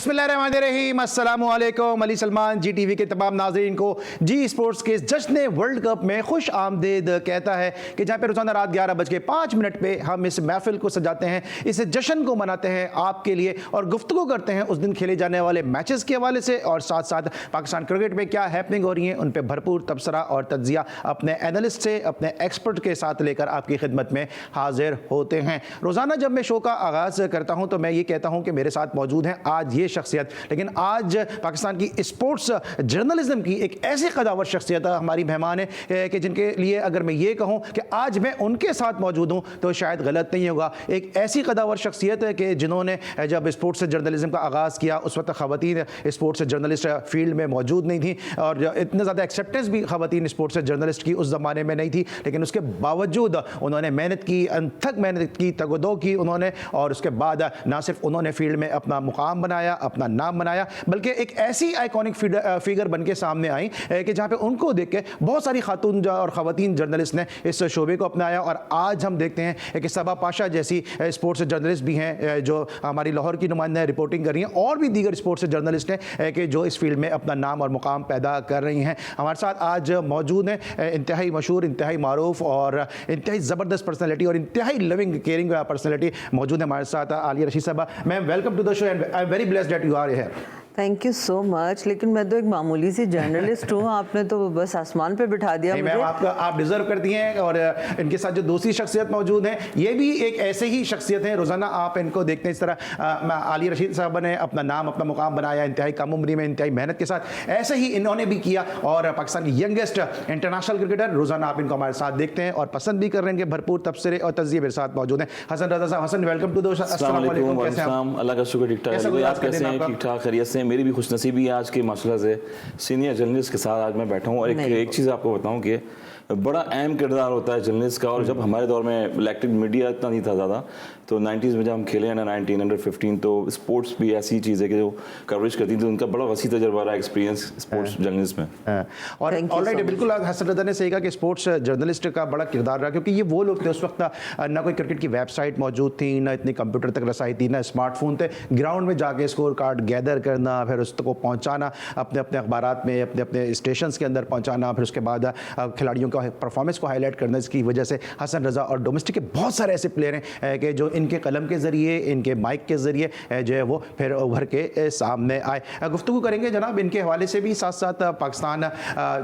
बिस्मिल्लाहिर्रहमानिर्रहीम, अस्सलामु अलैकुम। अली सलमान जी टीवी के तमाम नाज़रीन को जी स्पोर्ट्स के जश्न वर्ल्ड कप में खुश आमदीद कहता है कि जहाँ पे रोज़ाना रात 11:05 पे हम इस महफिल को सजाते हैं, इस जश्न को मनाते हैं आपके लिए और गुफ्तगू करते हैं उस दिन खेले जाने वाले मैचेस के हवाले से और साथ साथ पाकिस्तान क्रिकेट में क्या हैपनिंग हो रही है उन पर भरपूर तबसरा और तज्जिया अपने एनालिस्ट से, अपने एक्सपर्ट के साथ लेकर आपकी खिदमत में हाजिर होते हैं। रोज़ाना जब मैं शो का आगाज़ करता हूँ तो मैं ये कहता हूँ कि मेरे साथ मौजूद हैं आज ये शख्सियत, लेकिन आज पाकिस्तान की स्पोर्ट्स जर्नलिज्म की एक ऐसी कदावर शख्सियत हमारी मेहमान है कि जिनके लिए अगर मैं ये कहूँ कि आज मैं उनके साथ मौजूद हूँ तो शायद गलत नहीं होगा। एक ऐसी कदावर शख्सियत है कि जिन्होंने जब स्पोर्ट्स जर्नलिज्म का आगाज़ किया उस वक्त ख़वातीन स्पोर्ट्स जर्नलिस्ट फील्ड में मौजूद नहीं थी और इतने ज़्यादा एक्सेप्टेंस भी ख़वातीन स्पोर्ट्स जर्नलिस्ट की उस ज़माने में नहीं थी, लेकिन उसके बावजूद उन्होंने मेहनत की, अनथक मेहनत की, तगदो की उन्होंने और उसके बाद ना सिर्फ उन्होंने फील्ड में अपना मुकाम बनाया, अपना नाम बनाया, बल्कि एक ऐसी आइकॉनिक फिगर बन के सामने आई कि जहाँ पे उनको देख के बहुत सारी खातून और ख़वातीन जर्नलिस्ट ने इस शोबे को अपनाया और आज हम देखते हैं कि सबा पाशा जैसी स्पोर्ट्स जर्नलिस्ट भी हैं जो हमारी लाहौर की नुमाइंदा रिपोर्टिंग कर रही हैं और भी दीगर स्पोर्ट्स जर्नलिस्ट हैं कि जो इस फील्ड में अपना नाम और मुकाम पैदा कर रही हैं। हमारे साथ आज मौजूद हैं इंतहाई मशहूर, इंतहाई मारूफ और इंतहाई ज़बरदस्त पर्सनैलिटी और इंतहाई लविंग केयरिंग पर्सनैलिटी मौजूद है हमारे साथ। Alia Rashid Sahiba, ma'am welcome to the show and I am very blessed that you are here. Thank you so much. लेकिन मैं तो एक मामूली सी जर्नलिस्ट हूँ, आपने तो बस आसमान पे बिठा दिया मुझे। मैम आप डिजर्व करती हैं और इनके साथ जो दूसरी शख्सियत मौजूद हैं ये भी एक ऐसे ही शख्सियत हैं, रोज़ाना आप इनको देखते हैं इस तरह। आलिया रशीद साहब ने अपना नाम, अपना मुकाम बनाया इंतहाई कम उम्री में, इंतहाई मेहनत के साथ, ऐसे ही इन्होंने भी किया और पाकिस्तान की यंगेस्ट इंटरनेशनल क्रिकेटर, रोज़ाना आप इनको हमारे साथ देखते हैं और पसंद भी कर रहे हैं। भरपूर तबसरे और तज़िये मेरे साथ मौजूद हैं। Hasan Raza Sahab, Hasan welcome to the show. अस्सलाम वालेकुम, कैसे हैं आप? अल्लाह का शुक्र, ठीक ठाक है। आप कैसे हैं? ठीक ठाक, खैरियत से। मेरी भी खुशनसीबी आज के माशाल्लाह से सीनियर जर्नलिस्ट के साथ आज मैं बैठा हूँ और एक चीज़ आपको बताऊँ कि बड़ा अहम किरदार होता है जर्नलिस्ट का। और जब हमारे दौर में इलेक्ट्रिक मीडिया इतना नहीं था ज़्यादा, तो 90s में जब हम खेले हैं ना 19 अंडर 15, तो स्पोर्ट्स भी ऐसी चीज़ है कि जो कवरेज करती थी, उनका बड़ा वसी तजर्बा रहा, एक्सपीरियंस स्पोर्ट्स जर्नलिज्म में। और ऑलराइट, बिल्कुल हसन रज़ा ने सही कहा कि स्पोर्ट्स जर्नलिस्ट का बड़ा किरदार रहा, क्योंकि ये वो लोग थे उस वक्त ना कोई क्रिकेट की वेबसाइट मौजूद थी, ना इतनी कंप्यूटर तक रसाई थी, ना स्मार्टफोन थे। ग्राउंड में जाके स्कोर कार्ड गैदर करना, फिर उसको पहुँचाना अपने अपने अखबारात में, अपने अपने स्टेशन के अंदर पहुँचाना, फिर उसके बाद खिलाड़ियों का परफॉर्मेंस को हाईलाइट करना। इसकी वजह से हसन रज़ा और डोमेस्टिक के बहुत सारे ऐसे प्लेयर हैं कि जो इनके कलम के ज़रिए, इनके माइक के ज़रिए जो है वो फिर उभर के सामने आए। गुफ्तगू करेंगे जनाब इनके हवाले से भी, साथ साथ पाकिस्तान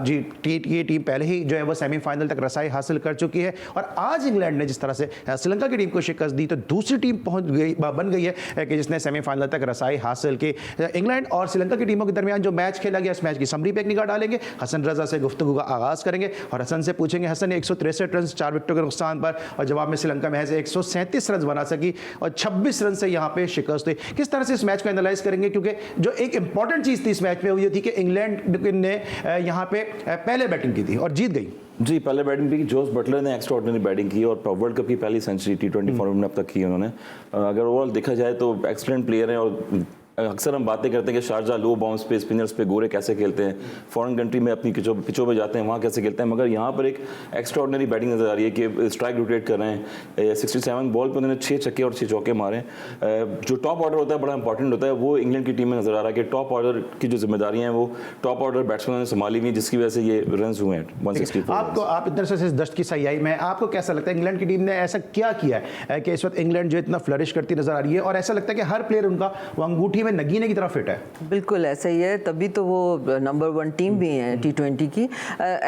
जी ये टीम पहले ही जो है वो सेमीफाइनल तक रसाई हासिल कर चुकी है और आज इंग्लैंड ने जिस तरह से श्रीलंका की टीम को शिकस्त दी तो दूसरी टीम बन गई है कि जिसने सेमीफाइनल तक रसाई हासिल की। इंग्लैंड और श्रीलंका की टीमों के दरमियान जो मैच खेला गया, इस मैच की समरी पे एक निगाह डालेंगे। हसन रज़ा से गुफ्तगू का आगाज़ करेंगे और हसन से पूछेंगे, हसन ने 163 रन 4 विकेटों के नुकसान पर और जवाब में श्रीलंका महज 137 रन बना सकी और 26 रन से यहाँ पे शिकस्त हुई। किस तरह से इस मैच को एनालाइज करेंगे, क्योंकि जो एक इंपॉर्टेंट चीज़ थी इस मैच में वो ये थी कि इंग्लैंड ने यहाँ पे पहले बैटिंग की थी और जीत गई। जी, पहले बैटिंग की जोस बटलर ने एक्स्ट्राऑर्डिनरी बैटिंग की और वर्ल्ड कप की पहली सेंचुरी T20 फॉर्मेट में अब तक की उन्होंने। अगर ओवरऑल देखा जाए तो एक्सीलेंट प्लेयर हैं और अक्सर हम बातें करते हैं कि शारजा लो बाउंस पे स्पिनर्स पे गोरे कैसे खेलते हैं, फॉरेन कंट्री में अपनी पिचों पे जाते हैं वहाँ कैसे खेलते हैं, मगर यहाँ पर एक एक्स्ट्राऑर्डिनरी बैटिंग नज़र आ रही है कि स्ट्राइक रोटेट कर रहे हैं। 67 बॉल पर उन्होंने 6 छक्के और 6 चौके मारे। जो टॉप ऑर्डर होता है बड़ा इंपॉर्टेंट होता है, वो इंग्लैंड की टीम में नज़र आ रहा है कि टॉप ऑर्डर की जो जिम्मेदारियाँ हैं वो टॉप ऑर्डर बैट्समैन ने संभाली हुई, जिसकी वजह से ये रन हुए हैं 164। आप इतने से दस्त की सयाई में आपको कैसा लगता है इंग्लैंड की टीम ने ऐसा क्या किया है कि इस वक्त इंग्लैंड जो इतना फ्लरिश करती नज़र आ रही है और ऐसा लगता है कि हर प्लेयर उनका वो अंगूठी में नगीने की तरफ फिट है? बिल्कुल ऐसा ही है, तभी तो वो नंबर 1 टीम भी है T20 की।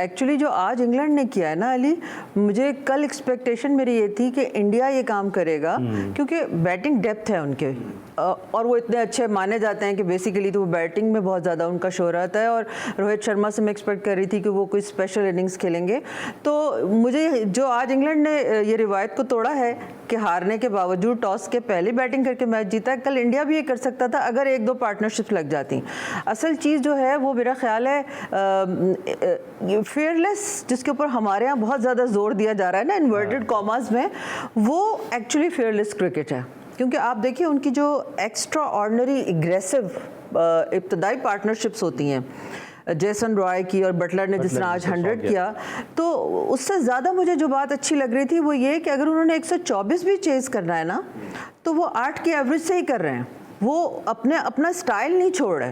एक्चुअली जो आज इंग्लैंड ने किया है ना अली, मुझे कल एक्सपेक्टेशन मेरी ये थी कि इंडिया ये काम करेगा क्योंकि बैटिंग डेप्थ है उनके और वो इतने अच्छे माने जाते हैं कि बेसिकली तो वो बैटिंग में बहुत ज़्यादा उनका शोहरत है और रोहित शर्मा से मैं एक्सपेक्ट कर रही थी कि वो कोई स्पेशल इनिंग्स खेलेंगे। तो मुझे जो आज इंग्लैंड ने ये रिवायत को तोड़ा है कि हारने के बावजूद टॉस के पहले बैटिंग करके मैच जीता है, कल इंडिया भी ये कर सकता था अगर 1-2 पार्टनरशिप लग जाती। असल चीज़ जो है वो मेरा ख्याल है फेयरलेस, जिसके ऊपर हमारे यहाँ बहुत ज़्यादा जोर दिया जा रहा है ना इन्वर्टेड कॉमास में, वो एक्चुअली फेयरलेस क्रिकेट है। क्योंकि आप देखिए उनकी जो एक्स्ट्रा ऑर्डिनरी एग्रेसिव इब्तदाई पार्टनरशिप्स होती हैं, जेसन रॉय की और बटलर ने जिस तरह आज 100 किया, तो उससे ज़्यादा मुझे जो बात अच्छी लग रही थी वो ये कि अगर उन्होंने 124 भी चेज़ करना है ना तो वो 8 की एवरेज से ही कर रहे हैं। वो अपना स्टाइल नहीं छोड़ रहे,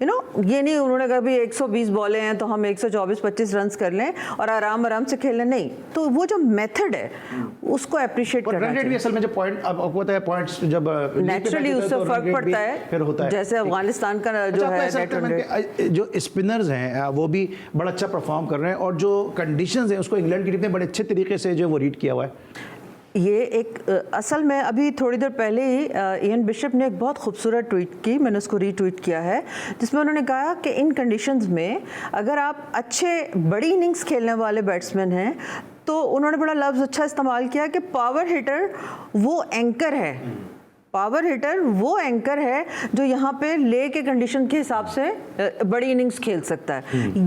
यू नो, ये नहीं उन्होंने कहा भी 120 बॉलें हैं तो हम 124-25 रन कर लें और आराम से खेल लें, नहीं, तो वो जो मेथड है उसको अप्रिशिएट करना रन रेट भी असल में जो पॉइंट अब होता है, पॉइंट्स जब नेचुरली उससे फर्क पड़ता है, फिर होता है जैसे अफगानिस्तान का जो है नेट रन रेट। जो स्पिनर्स हैं वो भी बड़ा अच्छा परफॉर्म कर रहे हैं और जो कंडीशंस हैं उसको इंग्लैंड की टीम ने बड़े अच्छे तरीके से जो वो रीड किया हुआ है। ये एक असल में अभी थोड़ी देर पहले ही इयन बिशप ने एक बहुत खूबसूरत ट्वीट की, मैंने उसको रीट्वीट किया है, जिसमें उन्होंने कहा कि इन कंडीशंस में अगर आप अच्छे बड़ी इनिंग्स खेलने वाले बैट्समैन हैं तो उन्होंने बड़ा लफ्ज़ अच्छा इस्तेमाल किया कि पावर हिटर वो एंकर है, पावर हिटर वो एंकर है जो यहाँ पे ले के कंडीशन के हिसाब से बड़ी इनिंग्स खेल सकता है,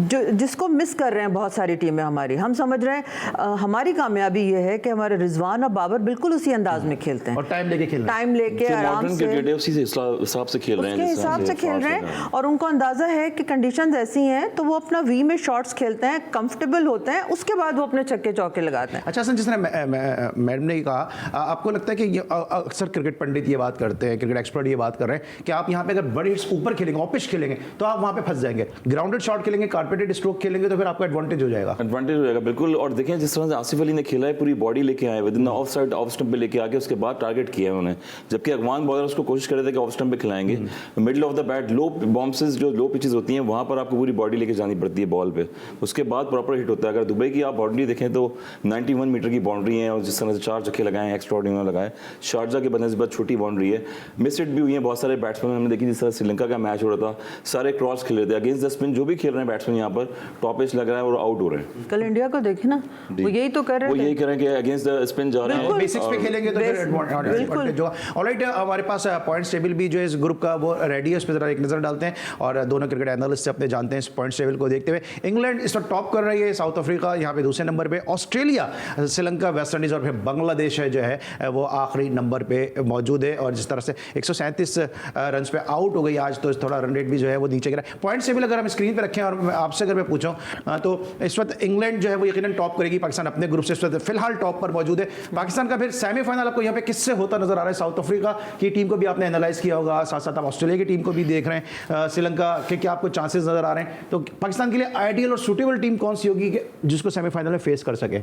जो जिसको मिस कर रहे हैं बहुत सारी टीमें हमारी। हम समझ रहे हैं हमारी कामयाबी ये है कि हमारे रिजवान और बाबर बिल्कुल उसी अंदाज में खेलते हैं और टाइम लेके खेल रहे हैं, टाइम लेके आराम से हिसाब से खेल रहे हैं, उसके हिसाब से खेल रहे हैं और उनको अंदाजा है कि कंडीशंस ऐसी हैं तो वो अपना वी में शॉट्स खेलते हैं, कंफर्टेबल होते हैं, उसके बाद वो अपने छक्के चौके लगाते हैं। अच्छा सर, जिसने मैडम ने कहा, आपको लगता है कि अक्सर क्रिकेट पंडित ये बात करते हैं, क्रिकेट एक्सपर्ट ये बात कर रहे हैं कि आप यहाँ पे अगर बड़े हिट्स ऊपर खेलेंगे, ऑफ पिच खेलेंगे तो आप वहाँ पे फंस जाएंगे, ग्राउंडेड शॉट खेलेंगे, कारपेटेड स्ट्रोक खेलेंगे तो फिर आपका एडवांटेज हो जाएगा। एडवांटेज हो जाएगा बिल्कुल। और देखें जिस तरह से आसिफ अली ने खेला है, पूरी बॉडी लेके आए, with in of side off stump पे लेके आके उसके बाद टारगेट किया है उन्होंने, जबकि अफगान बॉलर उसको कोशिश कर रहे थे कि ऑफ स्टंप पे खिलाएंगे। Middle of the bat low bounces, जो लो पिचेस होती हैं वहाँ पर आपको पूरी बॉडी लेके जानी पड़ती है बॉल पे, उसके बाद प्रॉपर हिट होता है। अगर दुबई की आप बाउंड्री देखें तो 91 मीटर की बाउंड्री है और जिस तरह से 4 छक्के लगाए हैं, एक्स्ट्राऑर्डिनरी लगाए। शारजा के बनस्बत छोटी बाउंड्री है, मिस हिट भी हुई है बहुत सारे बैट्समैन हमने देखी, जिस तरह श्रीलंका का मैच हो रहा था, सारे क्रॉस खेल रहे थे अगेंस्ट द स्पिन, जो भी खेल रहे हैं बैट्समैन यहाँ पर टॉप एज लग रहा है और आउट हो रहे हैं। कल इंडिया को देखे ना, वो यही तो कर रहे हैं, वो यही कर रहे हैं कि अगेंस्ट द स्पिन जा रहे हैं, बेसिक्स पे खेलेंगे तो फिर एडवांटेज होगा। ऑलराइट, हमारे पास पॉइंट्स टेबल भी जो है इस ग्रुप का वो रेडी है, उस पर जरा एक नजर डालते हैं और दोनों क्रिकेट एनालिस्ट से अपने जानते हैं इस पॉइंट्स टेबल को देखते हुए। इंग्लैंड इस वक्त टॉप कर रही है, साउथ अफ्रीका यहाँ पे दूसरे नंबर पे, ऑस्ट्रेलिया, श्रीलंका, वेस्ट इंडीज और फिर बांग्लादेश है जो है वो आखिरी नंबर पे मौजूद है। और जिस तरह से 137 रन पे आउट हो गई आज, तो थोड़ा रन रेट भी जो है वो नीचे गिरा। पॉइंट्स टेबल अगर हम स्क्रीन पे रखें और आपसे अगर मैं पूछूं तो इस वक्त इंग्लैंड जो है वो यकीनन टॉप करेगी, पाकिस्तान अपने ग्रुप से इस वक्त फिलहाल टॉप पर मौजूद है। पाकिस्तान का फिर सेमीफाइनल आपको यहाँ पे किससे होता नजर आ रहा है? साउथ अफ्रीका की टीम को भी आपने एनालाइज किया होगा, साथ साथ आप ऑस्ट्रेलिया की टीम को भी देख रहे हैं, श्रीलंका के क्या आपको चांसेस नजर आ रहे हैं? तो पाकिस्तान के लिए आइडियल और सूटेबल टीम कौन सी होगी जिसको सेमीफाइनल में फेस कर सके?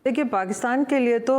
देखिए, पाकिस्तान के लिए तो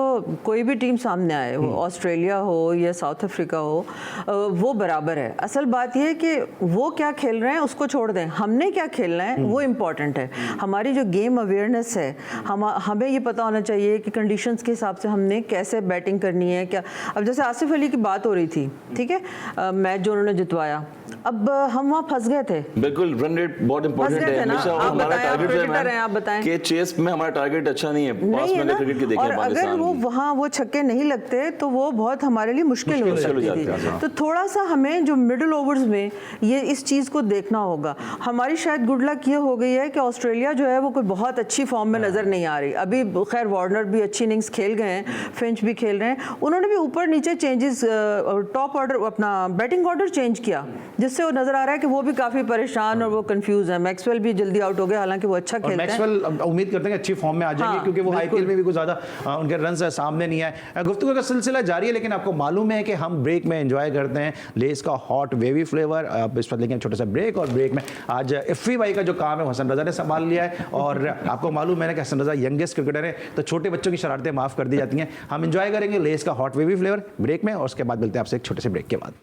कोई भी टीम सामने आए, वो ऑस्ट्रेलिया हो या साउथ अफ्रीका हो, वो बराबर है। असल बात यह है कि वो क्या खेल रहे हैं उसको छोड़ दें, हमने क्या खेलना है वो इम्पॉर्टेंट है। हमारी जो गेम अवेयरनेस है, हमें ये पता होना चाहिए कि कंडीशंस के हिसाब से हमने कैसे बैटिंग करनी है। क्या अब जैसे आसिफ अली की बात हो रही थी, ठीक है, मैच जो उन्होंने जितवाया, अब हम वहाँ फंस गए थे। बिल्कुल, रन रेट बहुत इंपॉर्टेंट है, हमेशा हमारा टारगेट है, आप बताएं कि चेस में हमारा टारगेट अच्छा नहीं है, पास में क्रिकेट की देखें और अगर वो वहाँ वो छक्के नहीं लगते तो वो बहुत हमारे लिए मुश्किल हो सकती थी। तो थोड़ा सा हमें जो मिडिल ओवर्स में ये इस चीज़ को देखना होगा। हमारी शायद गुड लक ये हो गई है कि ऑस्ट्रेलिया जो है वो कोई बहुत अच्छी फॉर्म में नज़र नहीं आ रही अभी। खैर वार्नर भी अच्छी इनिंग्स खेल गए हैं, फिंच भी खेल रहे हैं, उन्होंने भी ऊपर नीचे चेंजेस, टॉप ऑर्डर, अपना बैटिंग ऑर्डर चेंज किया, जिससे वो नजर आ रहा है कि वो भी काफी परेशान और वो कंफ्यूज है। मैक्सवेल भी जल्दी आउट हो गए, हालांकि वो अच्छा खेलते हैं। मैक्सवेल उम्मीद करते हैं कि अच्छी फॉर्म में आ जाएंगे, क्योंकि वो आईपीएल में भी कुछ ज्यादा उनके रन सामने नहीं आए। गुफ्तगू का सिलसिला जारी है, लेकिन आपको मालूम है कि हम ब्रेक में एंजॉय करते हैं लेस का हॉट वेवी फ्लेवर। अब इस पर लेकिन छोटा सा ब्रेक, और ब्रेक में आज इफ़ी भाई का जो काम है हसन रजा ने संभाल लिया है। और आपको मालूम है कि हसन रजा यंगेस्ट क्रिकेटर है, तो छोटे बच्चों की शरारतें माफ कर दी जाती हैं। हम एंजॉय करेंगे लेस का हॉट वेवी फ्लेवर ब्रेक में, और उसके बाद मिलते हैं आपसे एक छोटे से ब्रेक के बाद।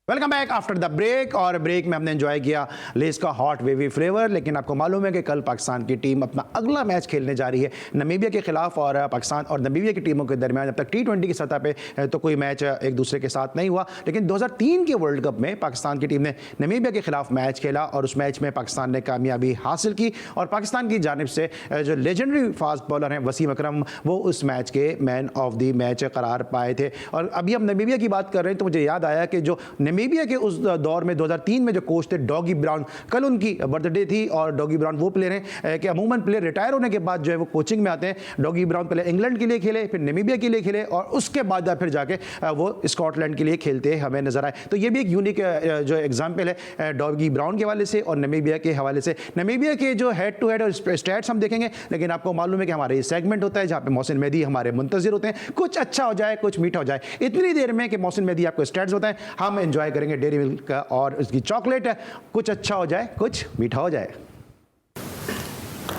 Welcome back after the break. और ब्रेक में हमने एंजॉय किया लेस का हॉट वेवी फ्लेवर। लेकिन आपको मालूम है कि कल पाकिस्तान की टीम अपना अगला मैच खेलने जा रही है नमीबिया के खिलाफ, और पाकिस्तान और नमीबिया की टीमों के दरमियान अब तक T20 की सतह पे तो कोई मैच एक दूसरे के साथ नहीं हुआ। लेकिन 2003 के वर्ल्ड कप में पाकिस्तान की टीम ने नमीबिया के खिलाफ मैच खेला, और उस मैच में पाकिस्तान ने कामयाबी हासिल की, और पाकिस्तान की जानिब से जो लेजेंडरी फास्ट बॉलर हैं वसीम अकरम, वो उस मैच के मैन ऑफ द मैच करार पाए थे। और अभी हम नमीबिया की बात कर रहे हैं तो मुझे याद आया कि जो नमीबिया के उस दौर में 2003 में जो कोच थे डॉगी ब्राउन, कल उनकी बर्थडे थी और डॉगी ब्राउन वो प्लेयर हैं कि अमूमन प्लेयर रिटायर होने के बाद जो है वो कोचिंग में आते हैं। डॉगी ब्राउन पहले इंग्लैंड के लिए खेले, फिर नमीबिया के लिए खेले और उसके बाद फिर जाके वो स्कॉटलैंड के लिए खेलते हमें नजर आए। तो ये भी एक यूनिक जो एग्जाम्पल है डॉगी ब्राउन के हवाले से और नमीबिया के हवाले से। नमीबिया के जो हेड टू हेड और स्टैट्स हम देखेंगे, लेकिन आपको मालूम है कि हमारे ये सेगमेंट होता है जहाँ पे मोहसिन मेहदी हमारे मुंतजिर होते हैं, कुछ अच्छा हो जाए कुछ मीठा हो जाए। इतनी देर में कि मोहसिन मेहदी आपको स्टैट्स होता है, हम एंजॉय करेंगे डेयरी मिल्क का और उसकी चॉकलेट, कुछ अच्छा हो जाए कुछ मीठा हो जाए।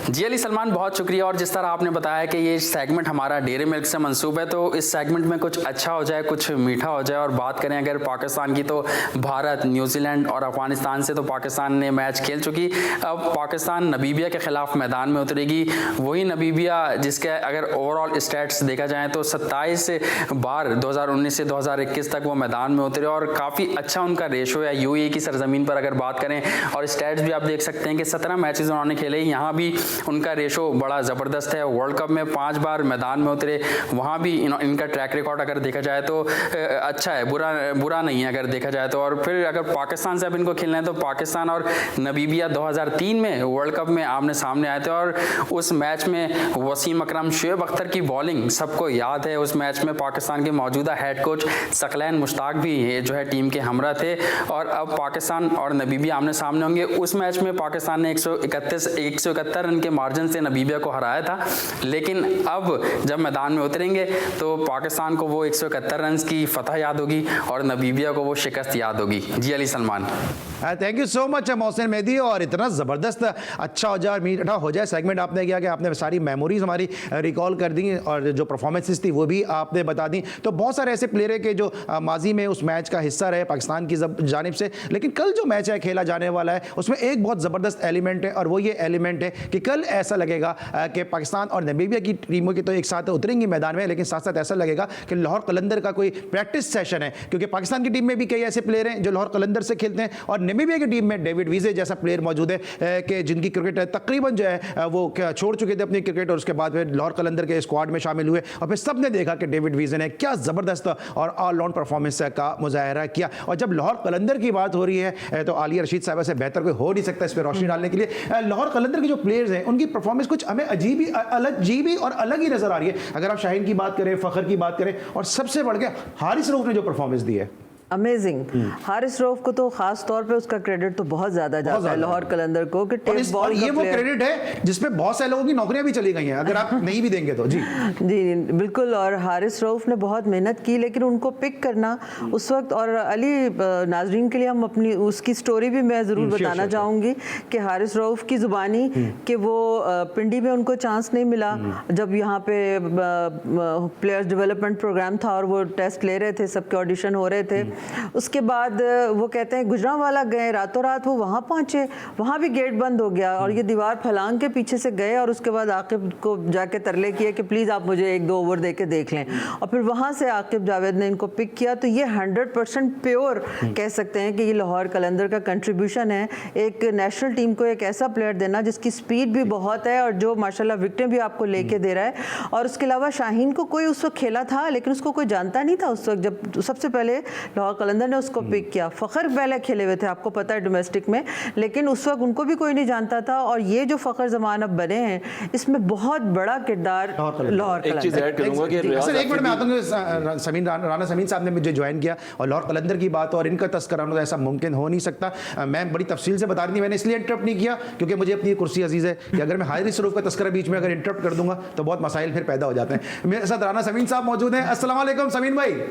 जी अली सलमान, बहुत शुक्रिया। और जिस तरह आपने बताया कि ये सेगमेंट हमारा डेयरी मिल्क से मंसूब है, तो इस सेगमेंट में कुछ अच्छा हो जाए कुछ मीठा हो जाए। और बात करें अगर पाकिस्तान की, तो भारत, न्यूजीलैंड और अफगानिस्तान से तो पाकिस्तान ने मैच खेल चुकी। अब पाकिस्तान नमीबिया के खिलाफ मैदान में उतरेगी। वही नमीबिया जिसके अगर ओवरऑल स्टैट्स देखा जाए तो 27 बार 2019 से 2021 तक वो मैदान में उतरे और काफ़ी अच्छा उनका रेशो है यूएई की सरजमीन पर अगर बात करें। और स्टैट्स भी आप देख सकते हैं कि 17 मैचेस उन्होंने खेले, यहाँ भी उनका रेशो बड़ा ज़बरदस्त है। वर्ल्ड कप में 5 बार मैदान में उतरे, वहाँ भी इनका ट्रैक रिकॉर्ड अगर देखा जाए तो अच्छा है, बुरा नहीं है अगर देखा जाए तो। और फिर अगर पाकिस्तान से अब इनको खेलना है तो पाकिस्तान और नमीबिया 2003 में वर्ल्ड कप में आमने सामने आए थे और उस मैच में वसीम अकरम, शुएब अख्तर की बॉलिंग सबको याद है। उस मैच में पाकिस्तान के मौजूदा हेड कोच सकलैन मुश्ताक भी जो है टीम के हमरा थे। और अब पाकिस्तान और नमीबिया आमने सामने होंगे। उस मैच में पाकिस्तान ने 171 रन के मार्जिन से नमीबिया को हराया था, लेकिन अब जब मैदान में उतरेंगे तो पाकिस्तान को वो 171 रन की फतह याद होगी और नमीबिया को वो शिकस्त याद होगी। जी Ali Salman, thank you so much Mohsin Mehdi. और इतना ज़बरदस्त अच्छा हो जाए मीठा हो जाए सेगमेंट आपने किया कि आपने सारी मेमोरीज हमारी रिकॉल कर दी और जो परफॉर्मेंसेस थी वो भी आपने बता दी। तो बहुत सारे ऐसे प्लेयर है कि जो माजी में उस मैच का हिस्सा रहे पाकिस्तान की जानिब से, लेकिन कल जो मैच है खेला जाने वाला है उसमें एक बहुत ज़बरदस्त एलिमेंट है और वो ये एलिमेंट है कि कल ऐसा लगेगा कि पाकिस्तान और नमीबिया की टीमों की तो एक साथ उतरेंगी मैदान में, लेकिन साथ साथ ऐसा लगेगा कि लाहौर कलंदर का कोई प्रैक्टिस सेशन है, क्योंकि पाकिस्तान की टीम में भी कई ऐसे प्लेयर हैं जो लाहौर कलंदर से खेलते हैं और नमीबिया की टीम में डेविड वीजे जैसा प्लेयर मौजूद है कि जिनकी क्रिकेट तकरीबन जो है वो छोड़ चुके थे अपनी क्रिकेट और उसके बाद फिर लाहौर कलंदर के स्क्वाड में शामिल हुए और फिर सबने देखा कि डेविड वीजे ने क्या ज़बरदस्त और ऑलराउंड परफॉर्मेंस का मुजाहरा किया। और जब लाहौर कलंदर की बात हो रही है तो आलिया रशीद साहब से बेहतर कोई हो नहीं सकता इस पर रोशनी डालने के लिए। लाहौर कलंदर के जो प्लेयर्स हैं उनकी परफॉर्मेंस कुछ हमें अजीब और अलग ही नजर आ रही है। अगर आप शाहीन की बात करें, फखर की बात करें और सबसे बढ़ के हारिस रऊफ ने जो परफॉर्मेंस दी है अमेजिंग। हारिस रऊफ को तो खास तौर पे उसका क्रेडिट तो बहुत ज्यादा जाता है लाहौर कलंदर को कि टेप बॉल और ये वो क्रेडिट है जिसमें बहुत सारे लोगों की नौकरियां भी चली गई हैं अगर आप नहीं भी देंगे तो। जी जी बिल्कुल। और हारिस रऊफ ने बहुत मेहनत की, लेकिन उनको पिक करना उस वक्त, और अली नाजरीन के लिए हम अपनी उसकी स्टोरी भी मैं ज़रूर बताना चाहूँगी कि हारिस रऊफ की ज़ुबानी कि वो पिंडी में उनको चांस नहीं मिला जब यहाँ पे प्लेयर्स डेवलपमेंट प्रोग्राम था और वो टेस्ट ले रहे थे, सबके ऑडिशन हो रहे थे। उसके बाद वो कहते हैं गुजरांवाला गए, रातों रात वो वहाँ पहुँचे, वहाँ भी गेट बंद हो गया और ये दीवार फलांग के पीछे से गए और उसके बाद आकिब को जाके तरले किए कि प्लीज़ आप मुझे 1-2 ओवर दे के देख लें। और फिर वहाँ से आकिब जावेद ने इनको पिक किया। तो ये 100% प्योर कह सकते हैं कि ये लाहौर कलंदर का कंट्रीब्यूशन है, एक नेशनल टीम को एक ऐसा प्लेयर देना जिसकी स्पीड भी बहुत है और जो माशाल्लाह विकेटें भी आपको लेके दे रहा है। और उसके अलावा शाहीन को कोई उस वक्त खेला था लेकिन उसको कोई जानता नहीं था उस वक्त जब सबसे पहले लाहौर कलंदर ने उसको पिक किया। फखर पहले खेले हुए थे, आपको पता है, डोमेस्टिक में, लेकिन उस वक्त उनको भी कोई नहीं जानता था। और ये जो फखर जमान अब बने हैं इसमें बहुत बड़ा किरदार लाहौर एक चीज ऐड करूंगा कि सर एक मिनट में आता हूं। समीन राना समीन साहब ने मुझे ज्वाइन किया और लाहौर कलंदर की बात और इनका तस्करा होना ऐसा मुमकिन हो नहीं सकता। मैं बड़ी तफसील से बता रही थी, मैंने इसलिए इंटरप्ट नहीं किया क्योंकि मुझे अपनी कुर्सी अजीज है कि अगर मैं हारिस रऊफ का तस्करा बीच में अगर इंटरप्ट कर दूंगा तो बहुत मसाइल फिर पैदा हो जाते हैं। मेरे साथ राना समीन साहब मौजूद हैं। अस्सलाम वालेकुम समीन भाई।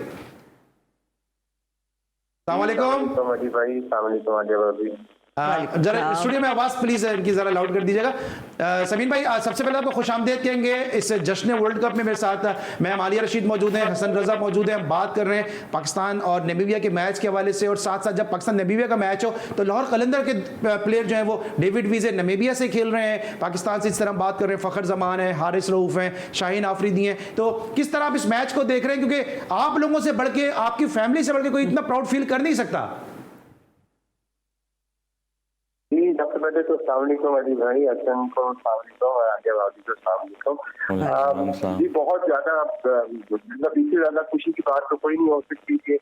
जरा स्टूडियो में आवाज प्लीज इनकी जरा लाउड कर दीजिएगा। समीन भाई सबसे पहले आपको खुशामदीद कहेंगे इस जश्न वर्ल्ड कप में। मेरे साथ मैम आलिया रशीद मौजूद हैं, हसन रजा मौजूद हैं। हम बात कर रहे हैं पाकिस्तान और नमीबिया के मैच के हवाले से और साथ साथ जब पाकिस्तान नमीबिया का मैच हो तो लाहौर कलंदर के प्लेयर जो हैं वो डेविड वीजे नमीबिया से खेल रहे हैं, पाकिस्तान से इस तरह बात कर रहे हैं फखर जमान है, हारिस रऊफ हैं, शाहीन आफरीदी हैं। तो किस तरह आप इस मैच को देख रहे हैं, क्योंकि आप लोगों से बढ़ के, आपकी फैमिली से बढ़ के कोई इतना प्राउड फील कर नहीं सकता। सबसे पहले तो अस्सलामुअलैकुम अली भाई, हसन को अस्सलामुअलैकुम और आगे वादी को अस्सलामुअलैकुम। जी बहुत ज्यादा, मतलब इससे ज्यादा खुशी की बात तो कोई नहीं हो सकती कि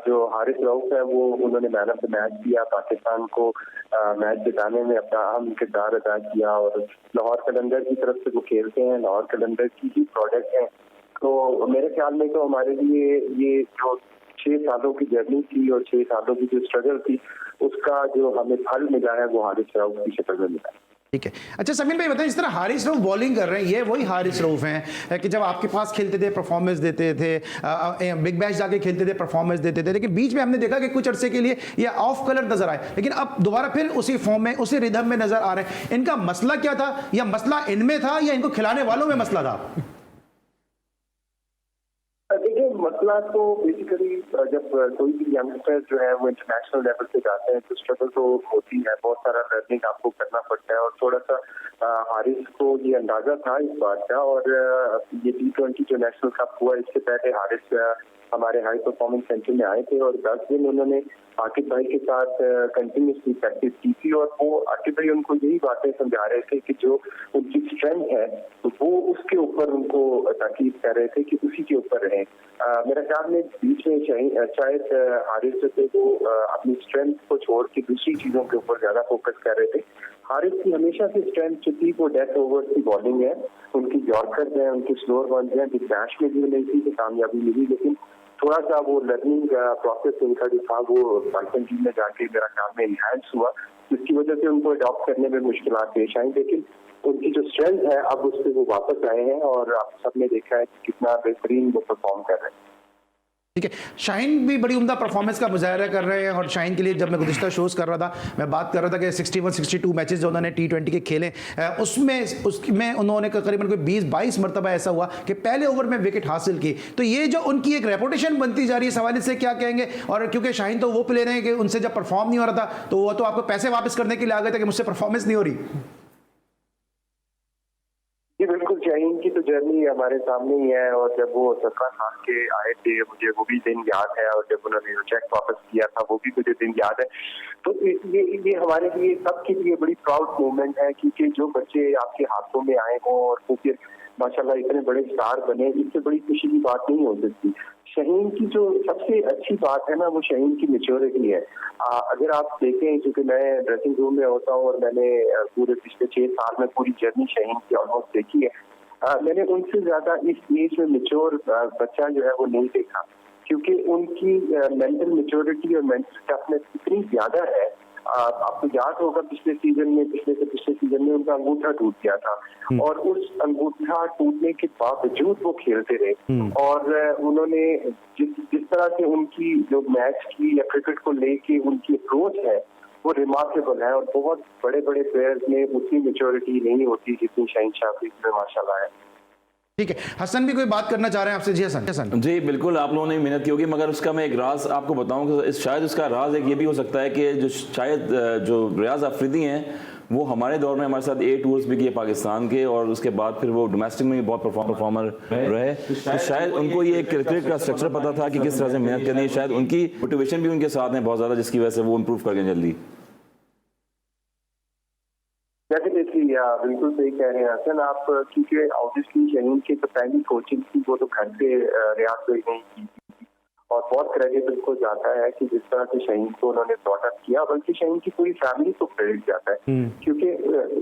जो हारिस रऊफ है वो उन्होंने मैन ऑफ द मैच दिया, पाकिस्तान को मैच जिताने में अपना अहम किरदार अदा किया और लाहौर कलंदर की तरफ से वो खेलते हैं, लाहौर कलंदर की ही प्रोडक्ट है। तो मेरे ख्याल में तो हमारे लिए ये जो 6 सालों की जर्नी थी और 6 सालों की जो स्ट्रगल थी उसका जो हमें फल मिला है वो हारिस रऊफ की शक्ल में मिला है। ठीक है। अच्छा समीर भाई बताएं, इस तरह हारिस रऊफ बॉलिंग कर रहे हैं, ये वही हारिस रऊफ हैं कि जब आपके पास खेलते थे परफॉर्मेंस देते थे, बिग बैश जाके खेलते थे परफॉर्मेंस देते थे, लेकिन बीच में हमने देखा कि कुछ अरसे के लिए ये ऑफ कलर नजर आए, लेकिन अब दोबारा फिर उसी फॉर्म में उसी रिदम में नजर आ रहे हैं। इनका मसला क्या था, या मसला इनमें था या इनको खिलाने वालों में मसला था? देखिए मसला तो बेसिकली जब कोई भी यंगस्टर जो है वो इंटरनेशनल लेवल पे जाते हैं तो स्ट्रगल तो होती है, बहुत सारा लर्निंग आपको करना पड़ता है और थोड़ा सा हारिस को ये अंदाजा था इस बात का। और ये T20 जो नेशनल कप हुआ इससे पहले हारिस हमारे हाई परफॉर्मेंस सेंटर में आए थे और 10 दिन उन्होंने आकिब भाई के साथ कंटिन्यूसली प्रैक्टिस की थी और वो आकिब भाई उनको यही बातें समझा रहे थे कि जो उनकी स्ट्रेंथ है वो उसके ऊपर उनको ताकीद कर रहे थे कि उसी के ऊपर रहे। मेरा ख्याल में बीच में शायद हारिस जो थे वो अपनी स्ट्रेंथ को छोड़ के दूसरी चीजों के ऊपर ज्यादा फोकस कर रहे थे। हारिस की हमेशा से स्ट्रेंथ जो थी वो डेथ ओवर की बॉलिंग है, उनकी यॉर्कर्स है, उनकी स्लोअर बॉल्स हैं, बिग बैश में भी नहीं थी कामयाबी मिली, लेकिन थोड़ा सा वो लर्निंग प्रोसेस उनका जो था वो पाकिस्तान टीम में जाके मेरा ख्याल में इनहैंस हुआ, जिसकी वजह से उनको अडॉप्ट करने में मुश्किलात पेश आई। लेकिन उनकी जो स्ट्रेंथ है अब उस पर वो वापस आए हैं और आप सबने देखा है कि कितना बेहतरीन वो परफॉर्म कर रहे हैं। ठीक है। शाहीन भी बड़ी उम्दा परफॉर्मेंस का मुजाहरा कर रहे हैं और शाहीन के लिए जब मैं गुज़िश्ता शोज़ कर रहा था मैं बात कर रहा था कि 61-62 मैचेस जो उन्होंने T20 के खेले उसमें उन्होंने करीबन कोई 20-22 मरतबा ऐसा हुआ कि पहले ओवर में विकेट हासिल की। तो ये जो उनकी एक रेपुटेशन बनती जा रही है इस हवाले से क्या कहेंगे? और क्योंकि शाहीन तो वो प्लेयर हैं कि उनसे जब परफॉर्म नहीं हो रहा था तो वो तो आपको पैसे वापस करने के लिए आ गए थे कि मुझसे परफॉर्मेंस नहीं हो रही। जी बिल्कुल, शाहीन की तो जर्नी हमारे सामने ही है और जब वो 17 साल के आए थे मुझे वो भी दिन याद है और जब उन्होंने चेक वापस किया था वो भी मुझे दिन याद है। तो ये हमारे लिए सबके लिए बड़ी प्राउड मोमेंट है क्योंकि जो बच्चे आपके हाथों में आए हों और वो फिर माशाल्लाह इतने बड़े स्टार बने, इससे बड़ी खुशी की बात नहीं हो सकती। शाहीन की जो सबसे अच्छी बात है ना वो शाहीन की मैच्योरिटी है। अगर आप देखें, क्योंकि मैं ड्रेसिंग रूम में होता हूँ और मैंने पूरे पिछले 6 साल में पूरी जर्नी शाहीन की ऑलमोस्ट देखी है, मैंने उनसे ज्यादा इस एज में मैच्योर बच्चा जो है वो नहीं देखा, क्योंकि उनकी मेंटल मैच्योरिटी और मेंटल टफनेस इतनी ज्यादा है। आपको याद होगा पिछले सीजन में उनका अंगूठा टूट गया था और उस अंगूठा टूटने के बावजूद वो खेलते रहे और उन्होंने जिस तरह से उनकी जो मैच की या क्रिकेट को लेके उनकी अप्रोच है वो रिमार्केबल है और बहुत बड़े बड़े प्लेयर्स में उतनी मैच्योरिटी नहीं होती जितनी शाहीन शाह अफरीदी में माशाल्लाह है। ठीक है। हसन भी कोई बात करना चाह रहे हैं आपसे? जी हसन। जी बिल्कुल, आप लोगों ने मेहनत की होगी, मगर उसका मैं एक राज आपको बताऊं कि शायद उसका राज एक ये भी हो सकता है कि जो रियाज अफरीदी हैं वो हमारे दौर में हमारे साथ 8 टूर्स भी किए पाकिस्तान के और उसके बाद फिर वो डोमेस्टिक में भी बहुत परफॉर्मर रहे। तो शायद उनको ये क्रिकेट का स्ट्रक्चर पता था कि किस तरह से मेहनत करनी है, शायद उनकी मोटिवेशन भी उनके साथ है बहुत ज़्यादा, जिसकी वजह से वो इम्प्रूव कर गए जल्दी। डेफिनेटली बिल्कुल सही कह रहे हैं हसन आप, क्योंकि ऑब्वियसली शाहीन की तो पहली कोचिंग थी वो तो घर से रियाज कोई नहीं की और बहुत क्रेडिट उनको जाता है कि जिस तरह से शाहीन को उन्होंने ब्रॉट अप किया, बल्कि शाहीन की पूरी फैमिली को क्रेडिट जाता है क्योंकि